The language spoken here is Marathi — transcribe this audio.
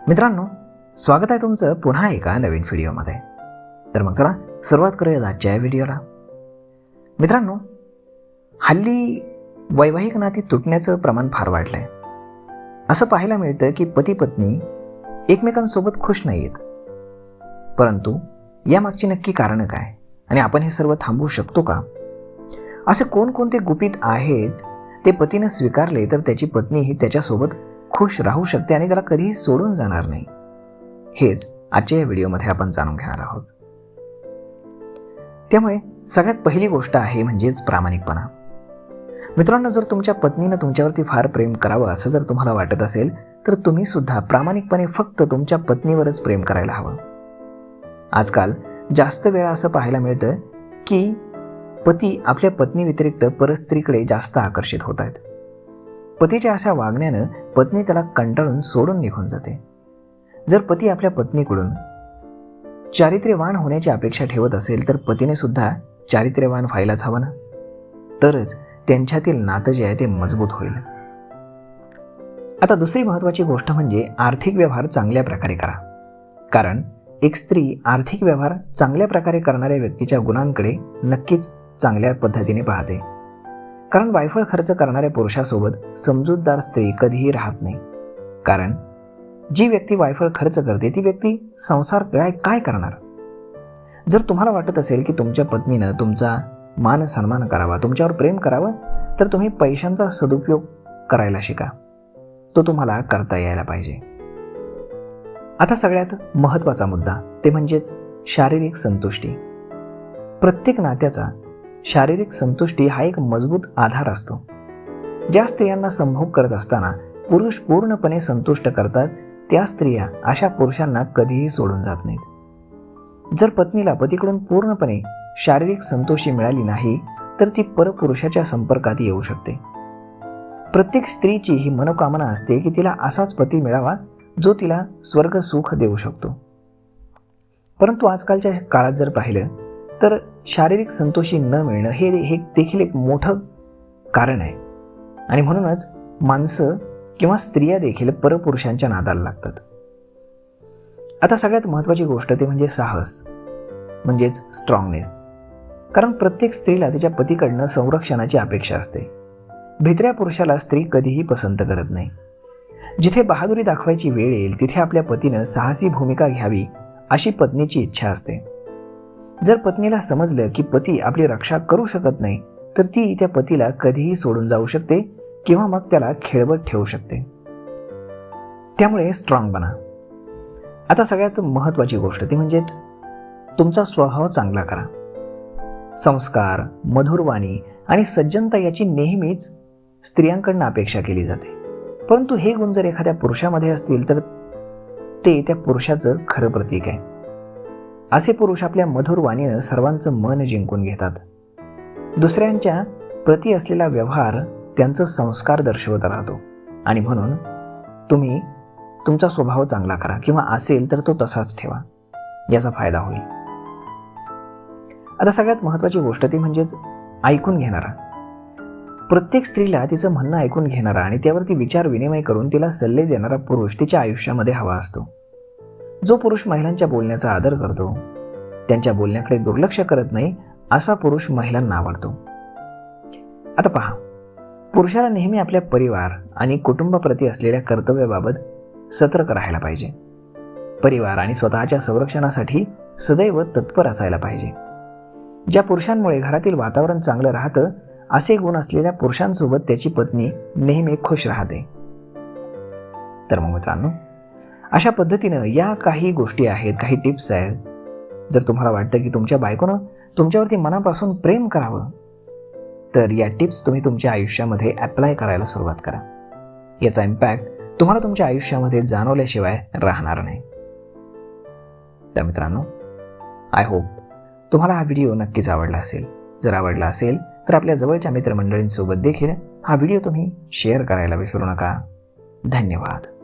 मित्रांनो, स्वागत आहे तुमचं पुन्हा एका नवीन व्हिडिओमध्ये. तर मग चला सुरुवात करूया आजच्या या व्हिडिओला. मित्रांनो, हल्ली वैवाहिक नाती तुटण्याचं प्रमाण फार वाढलं आहे. असं पाहायला मिळतं की पती पत्नी एकमेकांसोबत खुश नाही आहेत. परंतु यामागची नक्की कारणं काय आणि आपण हे सर्व थांबवू शकतो का? असे कोणकोणते गुपित आहेत ते पतीने स्वीकारले तर त्याची पत्नीही त्याच्यासोबत खुश राहू शकते आणि त्याला कधीही सोडून जाणार नाही. हेच आजच्या या व्हिडिओमध्ये आपण जाणून घेणार आहोत. त्यामुळे सगळ्यात पहिली गोष्ट आहे म्हणजेच प्रामाणिकपणा. मित्रांनो, जर तुमच्या पत्नीनं तुमच्यावरती फार प्रेम करावं असं जर तुम्हाला वाटत असेल तर तुम्ही सुद्धा प्रामाणिकपणे फक्त तुमच्या पत्नीवरच प्रेम करायला हवं. आजकाल जास्त वेळा असं पाहायला मिळतं की पती आपल्या पत्नी व्यतिरिक्त परस्त्रीकडे जास्त आकर्षित होत आहेत. पतीच्या अशा वागण्यानं पत्नी त्याला कंटाळून सोडून निघून जाते. जर पती आपल्या पत्नीकडून चारित्र्यवान होण्याची अपेक्षा ठेवत असेल तर पतीने सुद्धा चारित्र्यवान व्हायलाच हवं ना, तरच त्यांच्यातील नातं जे आहे ते मजबूत होईल. आता दुसरी महत्त्वाची गोष्ट म्हणजे आर्थिक व्यवहार चांगल्या प्रकारे करा. कारण एक स्त्री आर्थिक व्यवहार चांगल्या प्रकारे करणाऱ्या व्यक्तीच्या गुणांकडे नक्कीच चांगल्या पद्धतीने पाहते. कारण वायफळ खर्च करणाऱ्या पुरुषासोबत समजूतदार स्त्री कधीही राहत नाही. कारण जी व्यक्ती वायफळ खर्च करते ती व्यक्ती संसार काय करणार? जर तुम्हाला वाटत असेल की तुमच्या पत्नीनं तुमचा मान सन्मान करावा, तुमच्यावर प्रेम करावं, तर तुम्ही पैशांचा सदुपयोग करायला शिका. तो तुम्हाला करता यायला पाहिजे. आता सगळ्यात महत्त्वाचा मुद्दा ते म्हणजेच शारीरिक संतुष्टी. प्रत्येक नात्याचा शारीरिक संतुष्टी हा एक मजबूत आधार असतो. ज्या स्त्रियांना संभोग करत असताना पुरुष पूर्णपणे संतुष्ट करतात त्या स्त्रिया अशा पुरुषांना कधीही सोडून जात नाहीत. जर पत्नीला पतीकडून पूर्णपणे शारीरिक संतोषी मिळाली नाही तर ती परपुरुषाच्या संपर्कात येऊ शकते. प्रत्येक स्त्रीची ही मनोकामना असते की तिला असाच पती मिळावा जो तिला स्वर्ग सुख देऊ शकतो. परंतु आजकालच्या काळात जर पाहिलं तर शारीरिक संतोषी न मिळणं हे देखील एक मोठं कारण आहे. आणि म्हणूनच माणसं किंवा स्त्रिया देखील परपुरुषांच्या नादाला लागतात. आता सगळ्यात महत्त्वाची गोष्ट ते म्हणजे साहस, म्हणजेच स्ट्रॉंगनेस. कारण प्रत्येक स्त्रीला तिच्या पतीकडनं संरक्षणाची अपेक्षा असते. भित्र्या पुरुषाला स्त्री कधीही पसंत करत नाही. जिथे बहादुरी दाखवायची वेळ येईल तिथे आपल्या पतीनं साहसी भूमिका घ्यावी अशी पत्नीची इच्छा असते. जर पत्नीला समजलं की पती आपली रक्षा करू शकत नाही तर ती त्या पतीला कधीही सोडून जाऊ शकते किंवा मग त्याला खेळवत ठेवू शकते. त्यामुळे स्ट्रॉंग बना. आता सगळ्यात महत्त्वाची गोष्ट ती म्हणजेच तुमचा स्वभाव चांगला करा. संस्कार, मधुरवाणी आणि सज्जनता याची नेहमीच स्त्रियांकडून अपेक्षा केली जाते. परंतु हे गुण जर एखाद्या पुरुषामध्ये असतील तर ते त्या पुरुषाचं खरं प्रतीक आहे. असे पुरुष आपल्या मधुर वाणीनं सर्वांचं मन जिंकून घेतात. दुसऱ्यांच्या प्रती असलेला व्यवहार त्यांचं संस्कार दर्शवत राहतो. आणि म्हणून तुम्ही तुमचा स्वभाव चांगला करा किंवा असेल तर तो तसाच ठेवा, याचा फायदा होईल. आता सगळ्यात महत्त्वाची गोष्ट ती म्हणजेच ऐकून घेणारा. प्रत्येक स्त्रीला तिचं म्हणणं ऐकून घेणारा आणि त्यावरती विचार विनिमय करून तिला सल्ले देणारा पुरुष तिच्या आयुष्यामध्ये हवा असतो. जो पुरुष महिलांच्या बोलण्याचा आदर करतो, त्यांच्या बोलण्याकडे दुर्लक्ष करत नाही, असा पुरुष महिलांना आवडतो. आता पहा, पुरुषाला नेहमी आपल्या परिवार आणि कुटुंबाप्रती असलेल्या कर्तव्याबाबत सतर्क राहायला पाहिजे. परिवार आणि स्वतःच्या संरक्षणासाठी सदैव तत्पर असायला पाहिजे. ज्या पुरुषांमुळे घरातील वातावरण चांगलं राहतं असे गुण असलेल्या पुरुषांसोबत त्याची पत्नी नेहमी खुश राहते. तर मग मित्रांनो, अशा पद्धतीनं या काही गोष्टी आहेत, काही टिप्स आहेत. जर तुम्हाला वाटतं की तुमच्या बायकोनं तुमच्यावरती मनापासून प्रेम करावं तर या टिप्स तुम्ही तुमच्या आयुष्यामध्ये ॲप्लाय करायला सुरुवात करा. याचा इम्पॅक्ट तुम्हाला तुमच्या आयुष्यामध्ये जाणवल्याशिवाय राहणार नाही. तर मित्रांनो, आय होप तुम्हाला हा व्हिडिओ नक्कीच आवडला असेल. जर आवडला असेल तर आपल्या जवळच्या मित्रमंडळींसोबत देखील हा व्हिडिओ तुम्ही शेअर करायला विसरू नका. धन्यवाद.